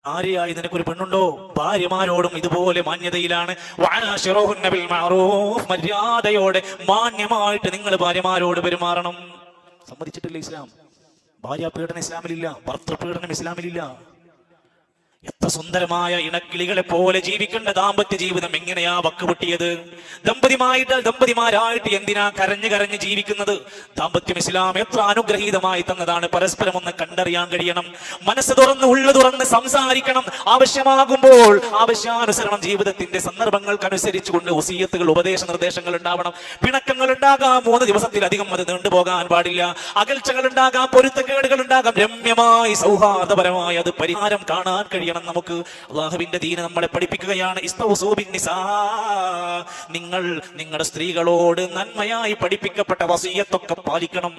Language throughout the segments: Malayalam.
ഭാര്യയായി നിനക്കൊരു പെണ്ണുണ്ടോ? ഭാര്യമാരോടും ഇതുപോലെ മാന്യതയിലാണ്. മര്യാദയോടെ മാന്യമായിട്ട് നിങ്ങൾ ഭാര്യമാരോട് പെരുമാറണം. സമ്മതിച്ചിട്ടില്ല ഇസ്ലാം. ഭാര്യ പീഡനം ഇസ്ലാമിലില്ല, ഭർത്തൃപീഡനം ഇസ്ലാമിലില്ല. എത്ര സുന്ദരമായ ഇണക്കിളികളെ പോലെ ജീവിക്കേണ്ട ദാമ്പത്യ ജീവിതം എങ്ങനെയാ വക്കുപൊട്ടിയത്? ദമ്പതിമാരായിട്ട് എന്തിനാ കരഞ്ഞു കരഞ്ഞ് ജീവിക്കുന്നത്? ദാമ്പത്യം ഇസ്ലാം എത്ര അനുഗ്രഹീതമായി തന്നതാണ്. പരസ്പരം ഒന്ന് കണ്ടറിയാൻ കഴിയണം. മനസ്സ് തുറന്ന് ഉള്ളു തുറന്ന് സംസാരിക്കണം. ആവശ്യമാകുമ്പോൾ ആവശ്യാനുസരണം ജീവിതത്തിന്റെ സന്ദർഭങ്ങൾക്കനുസരിച്ചുകൊണ്ട് വസിയത്തുകൾ, ഉപദേശ നിർദ്ദേശങ്ങൾ ഉണ്ടാവണം. പിണക്കങ്ങൾ ഉണ്ടാകാം, 3 ദിവസത്തിലധികം അത് നീണ്ടുപോകാൻ പാടില്ല. അകൽച്ചകൾ ഉണ്ടാകാം, പൊരുത്തക്കേടുകൾ ഉണ്ടാകാം. രമ്യമായി സൗഹാർദ്ദപരമായി അത് പരിഹാരം കാണാൻ കഴിയണം. നമുക്ക് അല്ലാഹുവിന്റെ ദീൻ നമ്മളെ പഠിപ്പിക്കുകയാണ്. നിങ്ങൾ നിങ്ങളുടെ സ്ത്രീകളോട് നന്മയായി പഠിപ്പിക്കപ്പെട്ട വസിയത്തൊക്കെ പാലിക്കണം.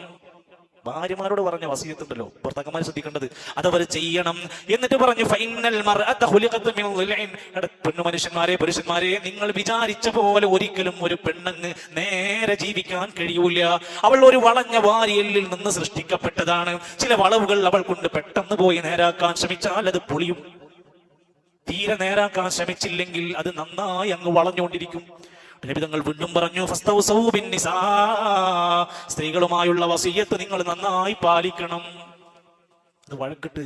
ഭാര്യമാരോട് പറഞ്ഞ വസിയത്തുണ്ടല്ലോ, ഭർത്താക്കന്മാർ ശ്രദ്ധിക്കേണ്ടത്, അതവർ ചെയ്യണം. എന്നിട്ട് പറഞ്ഞു മനുഷ്യന്മാരെ, പുരുഷന്മാരെ, നിങ്ങൾ വിചാരിച്ച പോലെ ഒരിക്കലും ഒരു പെണ്ണങ്ങ് നേരെ ജീവിക്കാൻ കഴിയൂല. അവൾ ഒരു വളഞ്ഞ വാരിയലിൽ നിന്ന് സൃഷ്ടിക്കപ്പെട്ടതാണ്. ചില വളവുകൾ അവൾ കൊണ്ട് പെട്ടെന്ന് പോയി നേരാക്കാൻ ശ്രമിച്ചാൽ അത് പൊളിയും. തീരെ നേരാക്കാൻ ശ്രമിച്ചില്ലെങ്കിൽ അത് നന്നായി അങ്ങ് വളഞ്ഞുകൊണ്ടിരിക്കും. നബിതങ്ങൾ വീണ്ടും പറഞ്ഞു, സ്ത്രീകളുമായുള്ള വസിയത്ത് നിങ്ങൾ നന്നായി പാലിക്കണം. അത് വഴക്കിട്ട്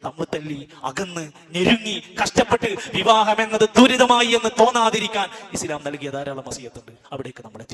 തമ്മിൽ തല്ലി അകന്ന് ഞെരുങ്ങി കഷ്ടപ്പെട്ട് വിവാഹം എന്നത് ദുരിതമായി എന്ന് തോന്നാതിരിക്കാൻ ഇസ്ലാം നൽകിയ ധാരാളം വസിയത്തുണ്ട്. അവിടേക്ക് നമ്മളെ